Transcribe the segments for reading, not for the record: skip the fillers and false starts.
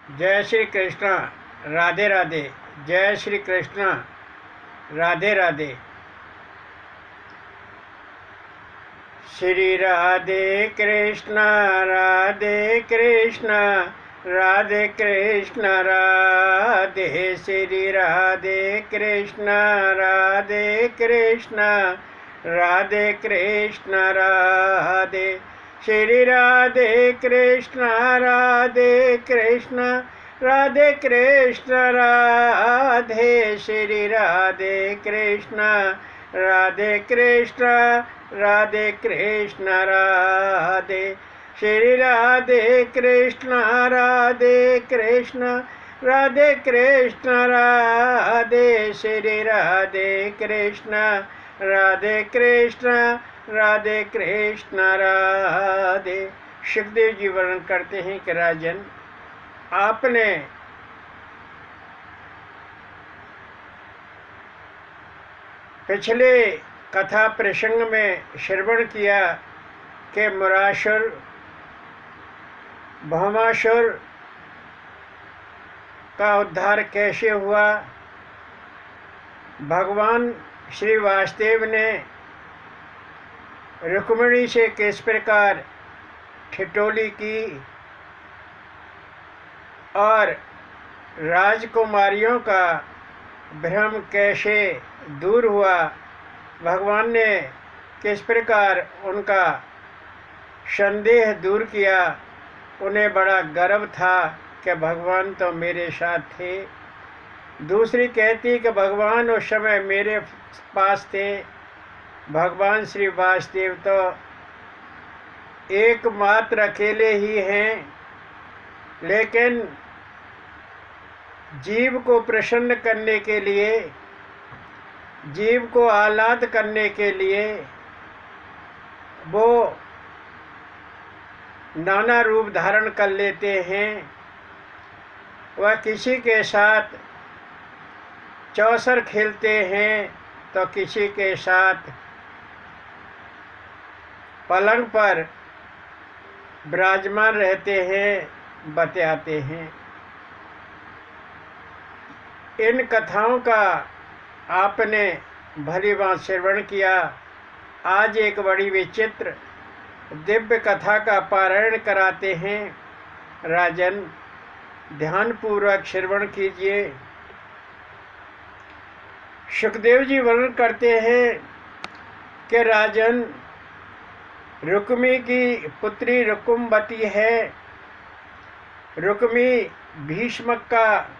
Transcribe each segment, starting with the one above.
जय श्री कृष्ण। राधे राधे। जय श्री कृष्ण। राधे राधे। श्री राधे कृष्ण राधे कृष्ण राधे कृष्ण राधे। श्री राधे कृष्ण राधे कृष्ण राधे कृष्ण राधे। श्री राधे कृष्ण राधे कृष्ण राधे कृष्ण राधे। श्री राधे कृष्ण राधे कृष्ण राधे कृष्ण राधे। श्री राधे कृष्ण राधे कृष्ण राधे कृष्ण राधे। श्री राधे कृष्ण राधे कृष्ण राधे कृष्ण राधे। सुखदेव जी वर्णन करते हैं कि राजन, आपने पिछले कथा प्रसंग में श्रवण किया कि मुरासुर भौमासुर का उद्धार कैसे हुआ। भगवान श्री वासुदेव ने रुक्मिणी से किस प्रकार ठिठोली की और राजकुमारियों का भ्रम कैसे दूर हुआ। भगवान ने किस प्रकार उनका संदेह दूर किया। उन्हें बड़ा गर्व था कि भगवान तो मेरे साथ थे। दूसरी कहती कि भगवान उस समय मेरे पास थे। भगवान श्री वासुदेव तो एकमात्र अकेले ही हैं, लेकिन जीव को प्रसन्न करने के लिए, जीव को आह्लाद करने के लिए वो नाना रूप धारण कर लेते हैं। वह किसी के साथ चौसर खेलते हैं तो किसी के साथ पलंग पर विराजमान रहते हैं, बतियाते हैं। इन कथाओं का आपने भली भांति श्रवण किया। आज एक बड़ी विचित्र दिव्य कथा का पारायण कराते हैं। राजन, ध्यानपूर्वक श्रवण कीजिए। सुखदेव जी वर्णन करते हैं कि राजन, रुक्मी की पुत्री रुकुमवती है। रुक्मी भीष्म का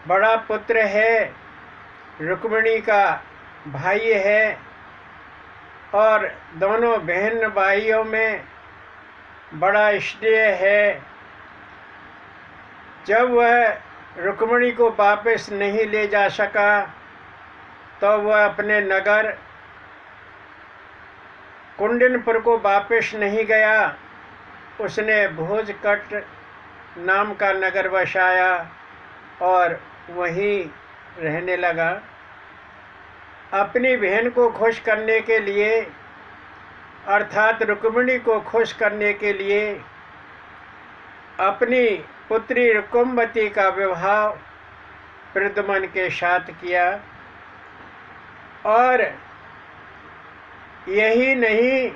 बड़ा पुत्र है, रुक्मिणी का भाई है और दोनों बहन भाइयों में बड़ा स्नेह है। जब वह रुक्मिणी को वापस नहीं ले जा सका तो वह अपने नगर कुंडनपुर को वापस नहीं गया। उसने भोजकट नाम का नगर बसाया और वहीं रहने लगा। अपनी बहन को खुश करने के लिए, अर्थात रुक्मिणी को खुश करने के लिए, अपनी पुत्री रुकुमवती का विवाह प्रद्युम्न के साथ किया। और यही नहीं,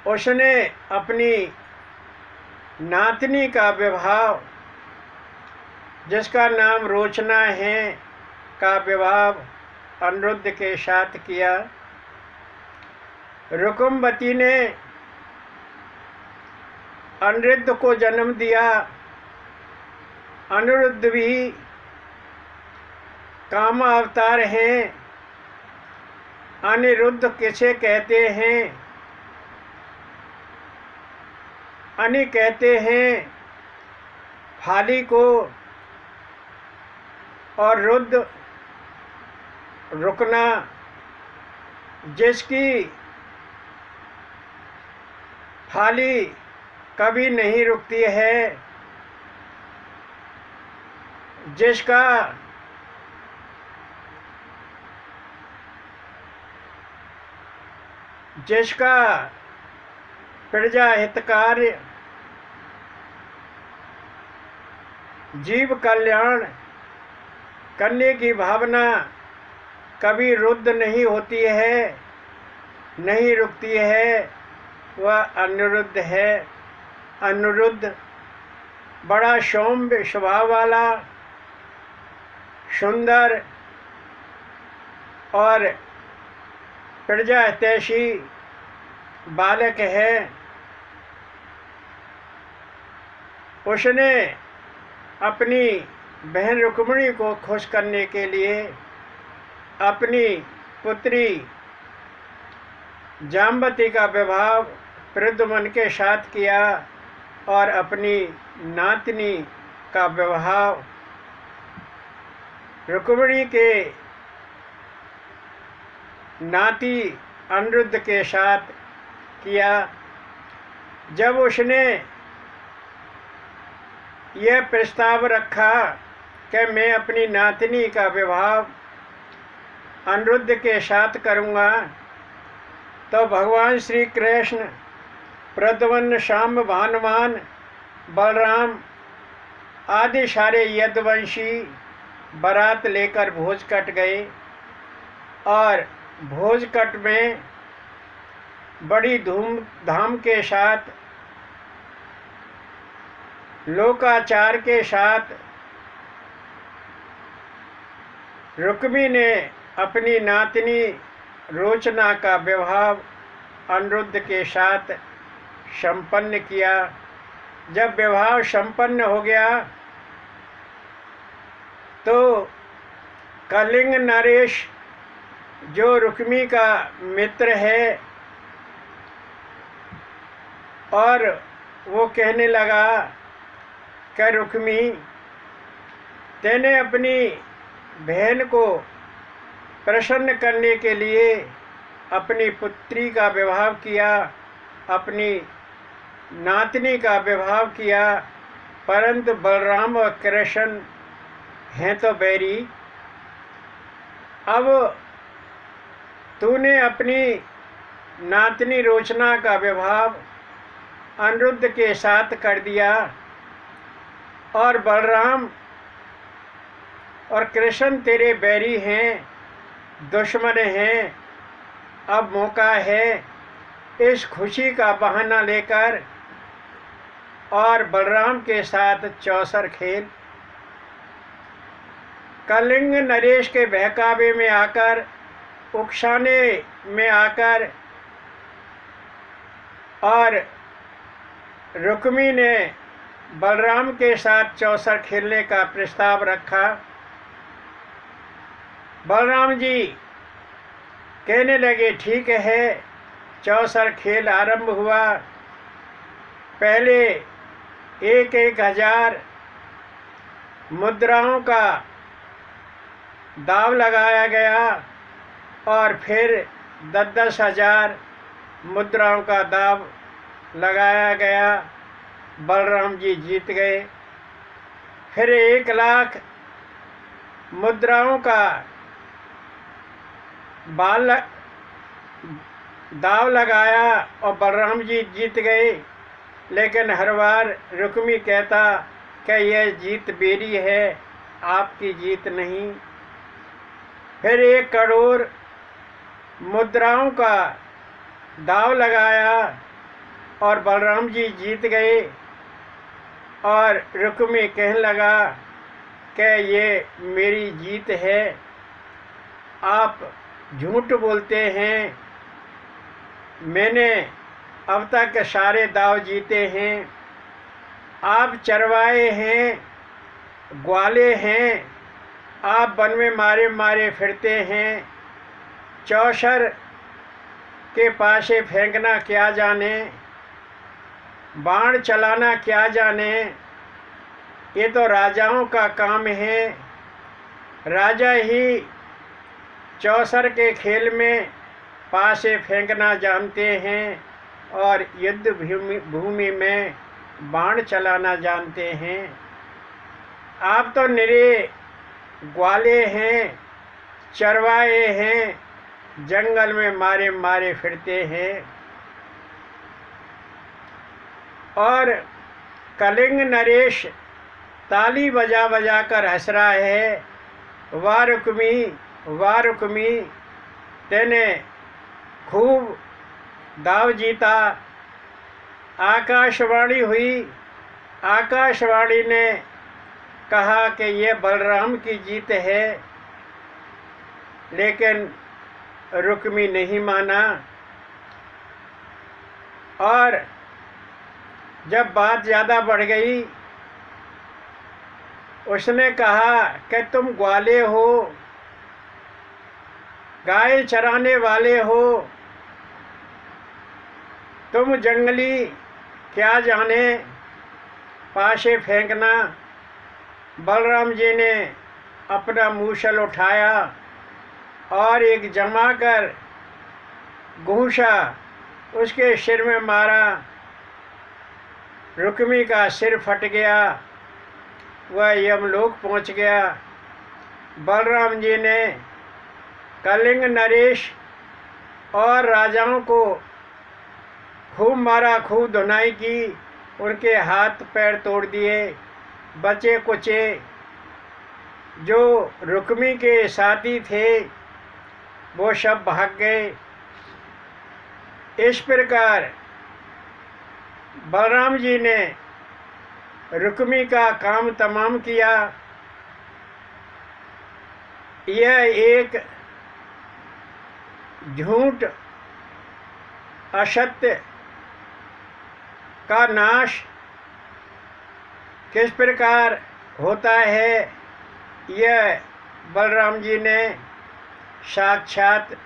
उसने अपनी नातनी का विवाह, जिसका नाम रोचना है, का विवाह अनिरुद्ध के साथ किया। रुकुमवती ने अनिरुद्ध को जन्म दिया। अनिरुद्ध भी काम अवतार हैं। अनिरुद्ध किसे कहते हैं? अनि कहते हैं फाली को, और रुद्ध रुकना, जिसकी फाली कभी नहीं रुकती है, जिसका प्रजा हितकारी जीव कल्याण करने की भावना कभी रुद्ध नहीं होती है, नहीं रुकती है, वह अनिरुद्ध है। अनिरुद्ध बड़ा सौम्य स्वभाव वाला, सुंदर और प्रजा हितैषी बालक है। उसने अपनी बहन रुक्मिणी को खुश करने के लिए अपनी पुत्री जाम्बती का विवाह प्रद्युम्न के साथ किया और अपनी नातनी का विवाह रुक्मिणी के नाती अनिरुद्ध के साथ किया। जब उसने यह प्रस्ताव रखा कि मैं अपनी नातनी का विवाह अनिरुद्ध के साथ करूँगा, तो भगवान श्री कृष्ण, प्रद्युम्न, शाम, भानुमान, बलराम आदि सारे यदुवंशी बारात लेकर भोजकट गए और भोजकट में बड़ी धूमधाम के साथ, लोकाचार के साथ रुक्मी ने अपनी नातनी रोचना का विवाह अनिरुद्ध के साथ संपन्न किया। जब विवाह संपन्न हो गया तो कलिंग नरेश, जो रुक्मी का मित्र है, और वो कहने लगा कि रुक्मी, तेने अपनी बहन को प्रसन्न करने के लिए अपनी पुत्री का विवाह किया, अपनी नातनी का विवाह किया, परंतु बलराम और कृष्ण हैं तो बैरी। अब तूने अपनी नातनी रोचना का विवाह अनिरुद्ध के साथ कर दिया और बलराम और कृष्ण तेरे बैरी हैं, दुश्मन हैं। अब मौका है इस खुशी का बहाना लेकर और बलराम के साथ चौसर खेल। कलिंग नरेश के बहकावे में आकर, उकसाने में आकर और रुक्मी ने बलराम के साथ चौसर खेलने का प्रस्ताव रखा। बलराम जी कहने लगे, ठीक है। चौसर खेल आरंभ हुआ। पहले 1,000 मुद्राओं का दाव लगाया गया और फिर 10,000 मुद्राओं का दाव लगाया गया। बलराम जी जीत गए। फिर 1,00,000 मुद्राओं का दाव लगाया और बलराम जी जीत गए। लेकिन हर बार रुक्मी कहता कि यह जीत मेरी है, आपकी जीत नहीं। फिर 1 करोड़ मुद्राओं का दाव लगाया और बलराम जी जीत गए और रुक्मी कहने लगा कि ये मेरी जीत है, आप झूठ बोलते हैं, मैंने अब तक सारे दाव जीते हैं, आप चरवाए हैं, ग्वाले हैं, आप वन में मारे मारे फिरते हैं, चौसर के पासे फेंकना क्या जाने, बाण चलाना क्या जाने, ये तो राजाओं का काम है। राजा ही चौसर के खेल में पासे फेंकना जानते हैं और युद्ध भूमि में बाण चलाना जानते हैं। आप तो निरे ग्वाले हैं, चरवाए हैं, जंगल में मारे मारे फिरते हैं। और कलिंग नरेश ताली बजा बजा कर हंस रहा है। वाह रुक्मी, तेने खूब दाव जीता। आकाशवाणी हुई। आकाशवाणी ने कहा कि ये बलराम की जीत है, लेकिन रुक्मी नहीं माना। और जब बात ज़्यादा बढ़ गई, उसने कहा कि तुम ग्वाले हो, गाय चराने वाले हो, तुम जंगली क्या जाने, पाशे फेंकना। बलराम जी ने अपना मूसल उठाया और एक जमा कर घूंसा उसके सिर में मारा। रुक्मी का सिर फट गया, वह यमलोक पहुंच गया। बलराम जी ने कलिंग, नरेश और राजाओं को खूब मारा, खूब धुनाई की, उनके हाथ पैर तोड़ दिए, बचे कुचे जो रुक्मी के साथी थे वो सब भाग गए। इस प्रकार बलराम जी ने रुक्मी का काम तमाम किया। यह एक झूठ, असत्य का नाश किस प्रकार होता है, यह बलराम जी ने साक्षात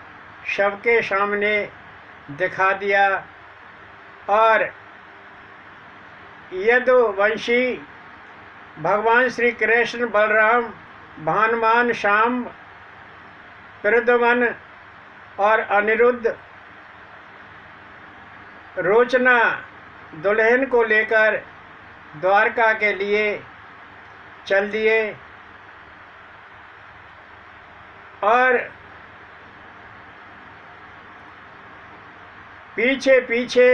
सबके सामने दिखा दिया। और यदुवंशी भगवान श्री कृष्ण, बलराम, भानुमान, शाम, प्रद्युम्न और अनिरुद्ध रोचना दुल्हन को लेकर द्वारका के लिए चल दिए। और पीछे पीछे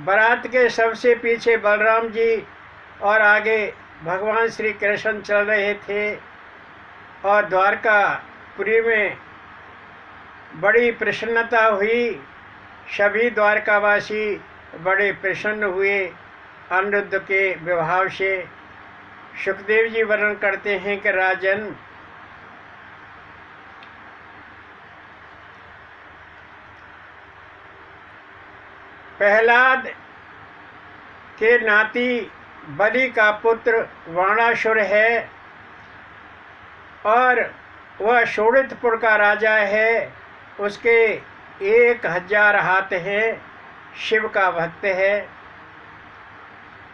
बारात के सबसे पीछे बलराम जी और आगे भगवान श्री कृष्ण चल रहे थे। और द्वारकापुरी में बड़ी प्रसन्नता हुई। सभी द्वारकावासी बड़े प्रसन्न हुए अनिरुद्ध के विवाह से। सुखदेव जी वर्णन करते हैं कि राजन, प्रहलाद के नाती बलि का पुत्र वाणासुर है और वह शोणितपुर का राजा है। उसके 1000 हाथ हैं, शिव का भक्त है।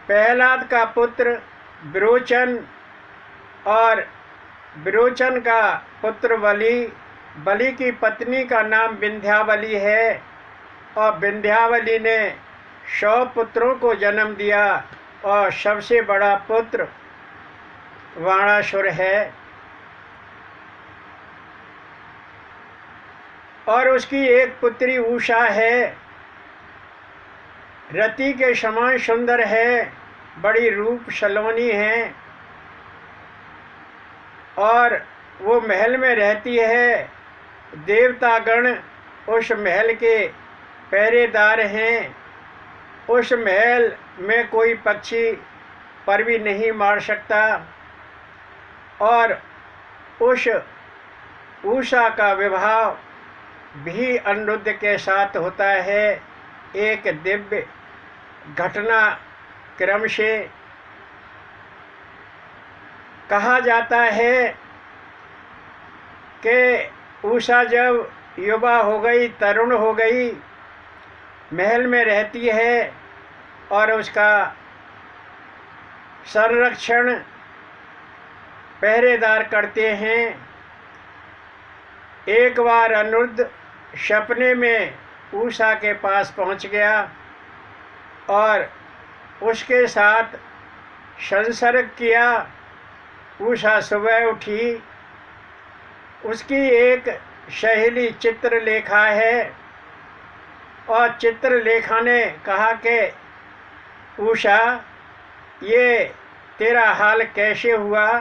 प्रहलाद का पुत्र विरोचन और विरोचन का पुत्र बलि। बलि की पत्नी का नाम विंध्यावली है और विंध्यावली ने 100 पुत्रों को जन्म दिया और सबसे बड़ा पुत्र वाणासुर है। और उसकी एक पुत्री उषा है, रति के समान सुंदर है, बड़ी रूप सलोनी है और वो महल में रहती है। देवतागण उस महल के पहरेदार हैं। उस महल में कोई पक्षी पर भी नहीं मार सकता। और उस उषा का विवाह भी अनिरुद्ध के साथ होता है। एक दिव्य घटना क्रम से कहा जाता है कि उषा जब युवा हो गई, तरुण हो गई, महल में रहती है और उसका संरक्षण पहरेदार करते हैं। एक बार अनिरुद्ध सपने में उषा के पास पहुंच गया और उसके साथ संसर्ग किया। उषा सुबह उठी, उसकी एक सहेली चित्रलेखा है और चित्रलेखा ने कहा कि उषा, ये तेरा हाल कैसे हुआ?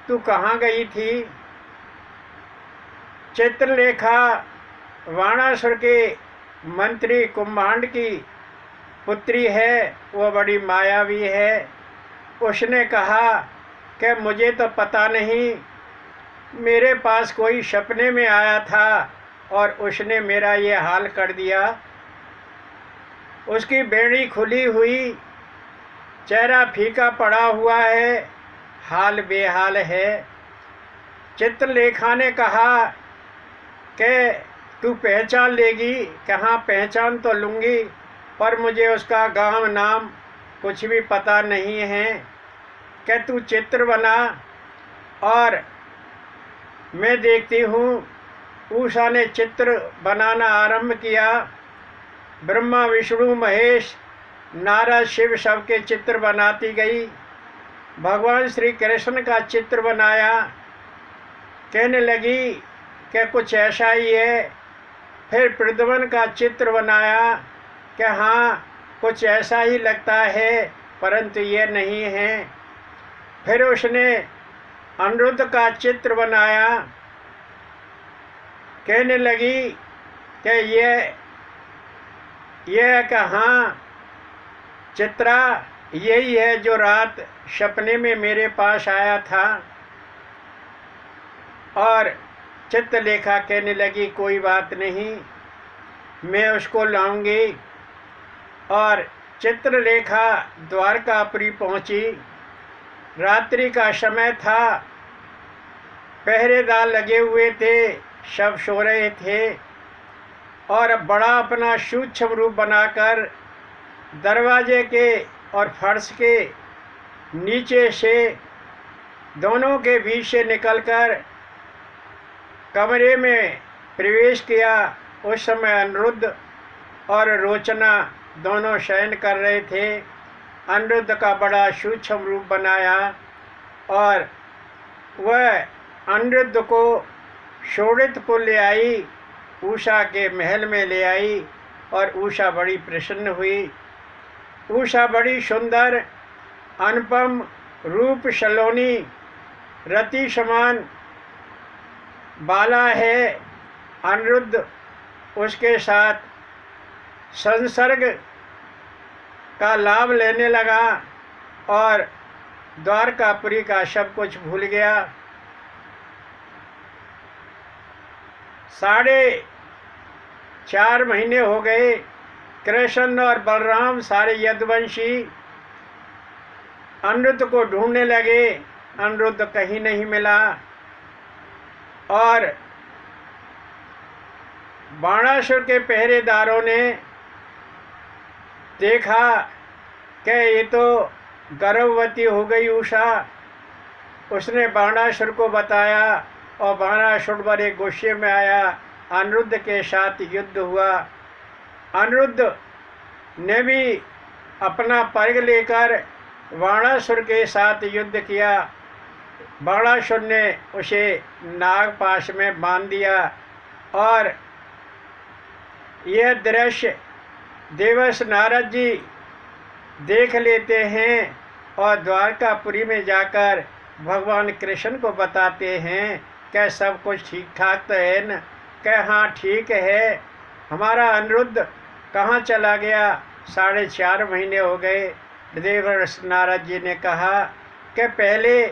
तू कहाँ गई थी? चित्रलेखा वाणासुर के मंत्री कुंभांड की पुत्री है, वो बड़ी मायावी है। उसने कहा कि मुझे तो पता नहीं, मेरे पास कोई सपने में आया था और उसने मेरा ये हाल कर दिया। उसकी बेड़ी खुली हुई, चेहरा फीका पड़ा हुआ है, हाल बेहाल है। चित्रलेखा ने कहा कि तू पहचान लेगी। कहाँ पहचान तो लूँगी, पर मुझे उसका गांव नाम कुछ भी पता नहीं है। कि तू चित्र बना और मैं देखती हूँ। उषा ने चित्र बनाना आरंभ किया। ब्रह्मा विष्णु महेश नारद शिव सबके चित्र बनाती गई। भगवान श्री कृष्ण का चित्र बनाया। कहने लगी कि कुछ ऐसा ही है। फिर प्रद्युम्न का चित्र बनाया कि हाँ कुछ ऐसा ही लगता है, परंतु ये नहीं है। फिर उसने अनिरुद्ध का चित्र बनाया। कहने लगी कि ये कि हाँ चित्रा यही है जो रात सपने में मेरे पास आया था। और चित्रलेखा कहने लगी कोई बात नहीं, मैं उसको लाऊंगी। और चित्रलेखा द्वारकापुरी पहुंची। रात्रि का समय था, पहरेदार लगे हुए थे, सब सो रहे थे। और बड़ा अपना सूक्ष्म रूप बनाकर दरवाजे के और फर्श के नीचे से दोनों के बीच से निकलकर कमरे में प्रवेश किया। उस समय अनिरुद्ध और रोचना दोनों शयन कर रहे थे। अनिरुद्ध का बड़ा सूक्ष्म रूप बनाया और वह अनिरुद्ध को शोणितपुर ले आई, उषा के महल में ले आई। और उषा बड़ी प्रसन्न हुई। उषा बड़ी सुंदर अनुपम रूप सलोनी रति समान बाला है। अनिरुद्ध उसके साथ संसर्ग का लाभ लेने लगा और द्वारकापुरी का सब कुछ भूल गया। 4.5 महीने हो गए। कृष्ण और बलराम सारे यदुवंशी अनिरुद्ध को ढूंढने लगे। अनिरुद्ध कहीं नहीं मिला। और बाणासुर के पहरेदारों ने देखा कि ये तो गर्भवती हो गई उषा। उसने बाणासुर को बताया और बाणासुर बड़े गुस्से में आया। अनिरुद्ध के साथ युद्ध हुआ। अनिरुद्ध ने भी अपना पर्ग लेकर बाणासुर के साथ युद्ध किया। बाणासुर ने उसे नागपाश में बांध दिया। और यह दृश्य देवर्षि नारद जी देख लेते हैं और द्वारकापुरी में जाकर भगवान कृष्ण को बताते हैं कि सब कुछ ठीक ठाक तो है न? कि हाँ ठीक है। हमारा अनिरुद्ध कहाँ चला गया? 4.5 महीने हो गए। देवर्षि नारद जी ने कहा कि पहले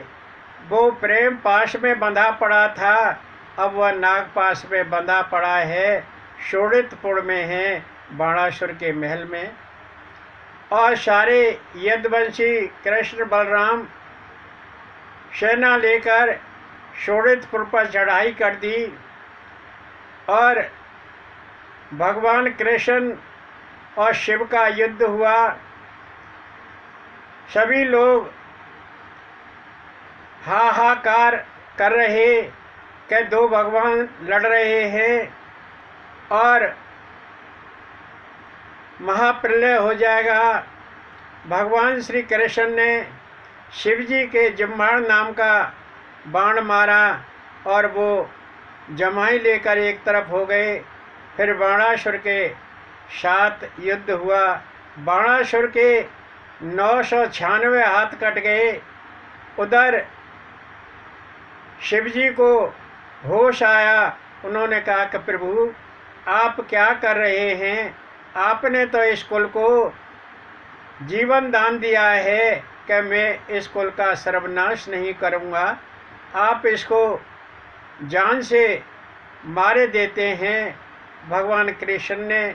वो प्रेम पाश में बंधा पड़ा था, अब वह नागपाश में बंधा पड़ा है। शोणितपुर में है, बाणासुर के महल में। और सारे यदुवंशी कृष्ण बलराम सेना लेकर शोणितपुर पर चढ़ाई कर दी। और भगवान कृष्ण और शिव का युद्ध हुआ। सभी लोग हाहाकार कर रहे कि दो भगवान लड़ रहे हैं और महाप्रलय हो जाएगा। भगवान श्री कृष्ण ने शिव जी के जम्बाण नाम का बाण मारा और वो जमाई लेकर एक तरफ हो गए। फिर बाणासुर के साथ युद्ध हुआ। बाणासुर के 996 हाथ कट गए। उधर शिव जी को होश आया। उन्होंने कहा कि प्रभु आप क्या कर रहे हैं? आपने तो इस कुल को जीवन दान दिया है कि मैं इस कुल का सर्वनाश नहीं करूँगा। आप इसको जान से मारे देते हैं। भगवान कृष्ण ने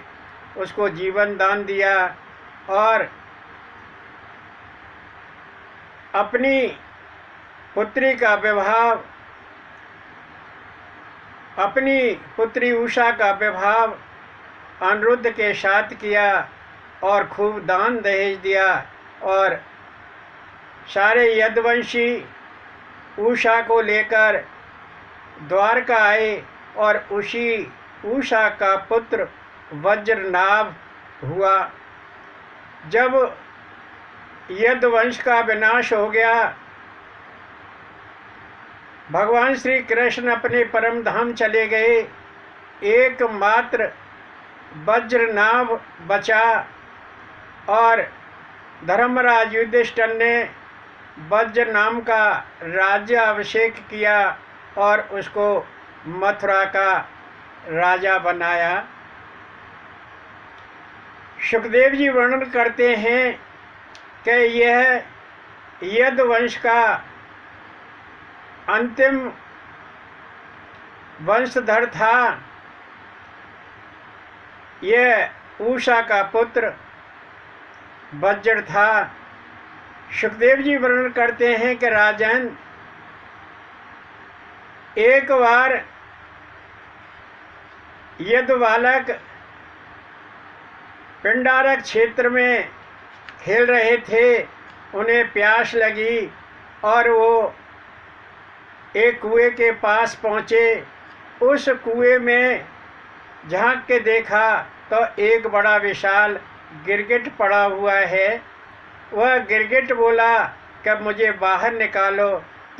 उसको जीवन दान दिया और अपनी पुत्री का विवाह, अपनी पुत्री उषा का विवाह अनिरुद्ध के साथ किया और खूब दान दहेज दिया। और सारे यदुवंशी उषा को लेकर द्वारका आए और उसी उषा का पुत्र वज्रनाभ हुआ। जब यदुवंश का विनाश हो गया, भगवान श्री कृष्ण अपने परम धाम चले गए। एकमात्र वज्रनाभ बचा और धर्मराज युधिष्ठिर ने वज्र नाम का राज्य अभिषेक किया और उसको मथुरा का राजा बनाया। सुखदेव जी वर्णन करते हैं कि यह यदुवंश का अंतिम वंशधर था। यह उषा का पुत्र वज्र था। सुखदेव जी वर्णन करते हैं कि राजन, एक बार यदुबालक पिंडारक क्षेत्र में खेल रहे थे। उन्हें प्यास लगी और वो एक कुएं के पास पहुँचे। उस कुएं में झांक के देखा तो एक बड़ा विशाल गिरगिट पड़ा हुआ है। वह गिरगिट बोला कि मुझे बाहर निकालो।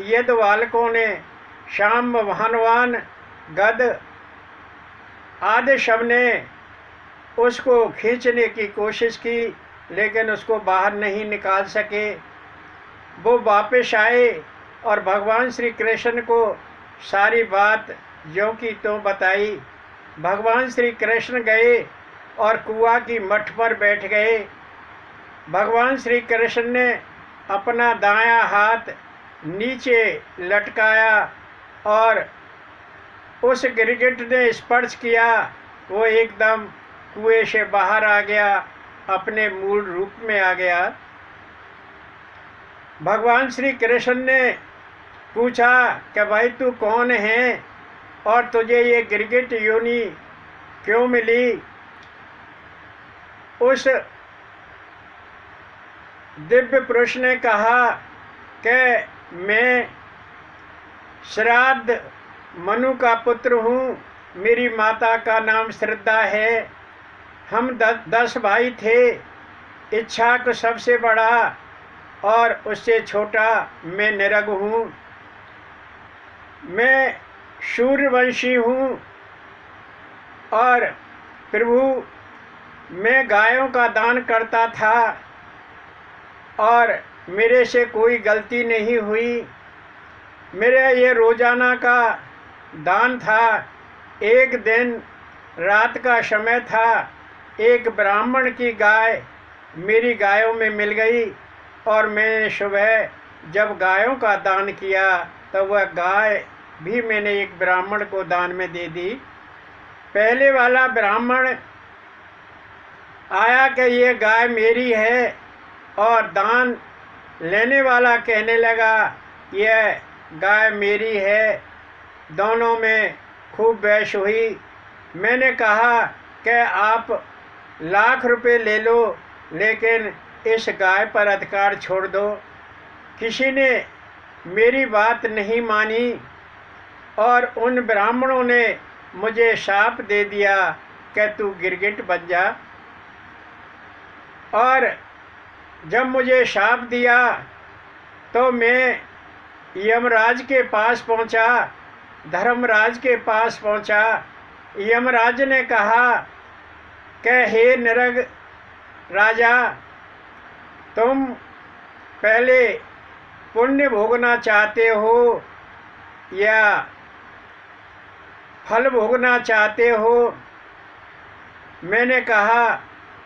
यदुबालकों ने शाम भानवान गद आदि सब ने उसको खींचने की कोशिश की, लेकिन उसको बाहर नहीं निकाल सके। वो वापस आए और भगवान श्री कृष्ण को सारी बात ज्यों की त्यों बताई। भगवान श्री कृष्ण गए और कुआं की मठ पर बैठ गए। भगवान श्री कृष्ण ने अपना दायां हाथ नीचे लटकाया और उस गिरगिट ने स्पर्श किया। वो एकदम कुएं से बाहर आ गया, अपने मूल रूप में आ गया। भगवान श्री कृष्ण ने पूछा कि भाई तू कौन है और तुझे ये गिरगिट योनि क्यों मिली? उस दिव्य पुरुष ने कहा कि मैं श्राद्ध मनु का पुत्र हूँ। मेरी माता का नाम श्रद्धा है। हम 10 भाई थे। इच्छाक सबसे बड़ा और उससे छोटा मैं निरग हूँ। मैं सूर्यवंशी हूँ और प्रभु मैं गायों का दान करता था और मेरे से कोई गलती नहीं हुई। मेरा ये रोजाना का दान था। एक दिन रात का समय था। एक ब्राह्मण की गाय मेरी गायों में मिल गई और मैंने सुबह जब गायों का दान किया तो वह गाय भी मैंने एक ब्राह्मण को दान में दे दी। पहले वाला ब्राह्मण आया कि ये गाय मेरी है और दान लेने वाला कहने लगा यह गाय मेरी है। दोनों में खूब बहस हुई। मैंने कहा कि आप लाख रुपए ले लो, लेकिन इस गाय पर अधिकार छोड़ दो। किसी ने मेरी बात नहीं मानी और उन ब्राह्मणों ने मुझे शाप दे दिया कि तू गिरगिट बन जा। और जब मुझे शाप दिया तो मैं यमराज के पास पहुंचा, धर्मराज के पास पहुंचा। यमराज ने कहा कि हे निरग राजा, तुम पहले पुण्य भोगना चाहते हो या फल भोगना चाहते हो? मैंने कहा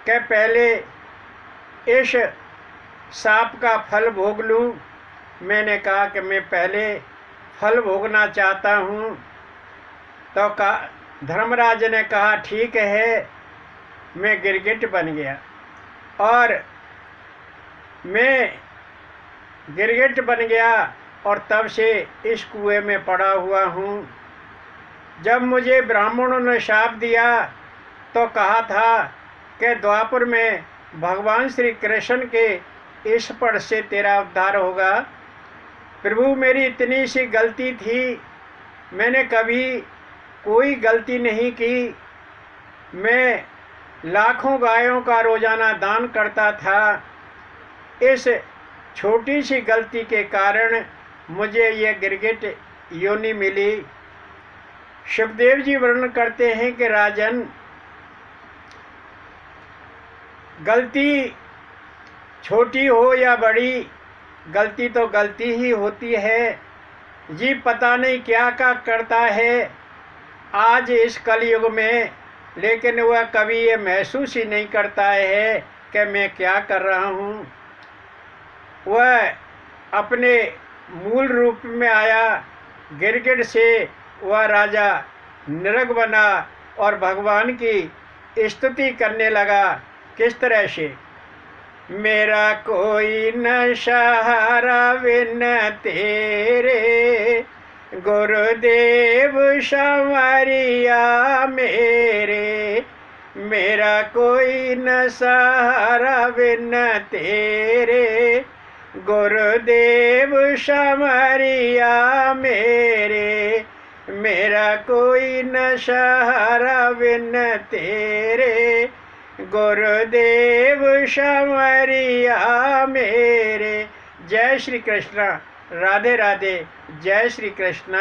कि पहले इस सांप का फल भोग लूं। मैंने कहा कि मैं पहले फल भोगना चाहता हूं। तो धर्मराज ने कहा ठीक है। मैं गिरगिट बन गया और मैं गिरगिट बन गया और तब से इस कुएं में पड़ा हुआ हूँ। जब मुझे ब्राह्मणों ने शाप दिया तो कहा था कि द्वापर में भगवान श्री कृष्ण के स्पर्श से तेरा उद्धार होगा। प्रभु, मेरी इतनी सी गलती थी, मैंने कभी कोई गलती नहीं की। मैं लाखों गायों का रोजाना दान करता था। इस छोटी सी गलती के कारण मुझे ये गिरगिट योनि मिली। सुखदेव जी वर्णन करते हैं कि राजन, गलती छोटी हो या बड़ी, गलती तो गलती ही होती है। जीव पता नहीं क्या करता है आज इस कलयुग में, लेकिन वह कभी ये महसूस ही नहीं करता है कि मैं क्या कर रहा हूँ। वह अपने मूल रूप में आया, गिरगिट से वह राजा नृग बना और भगवान की स्तुति करने लगा। किस तरह से? मेरा कोई न सहारा बिन तेरे, गुरुदेव संवरिया मेरे। मेरा कोई न सहारा बिन तेरे, गुरुदेव संवरिया मेरे। मेरा कोई न सहारा बिन तेरे, गुरुदेव संवरिया मेरे। जय श्री कृष्ण। राधे राधे। जय श्री कृष्ण।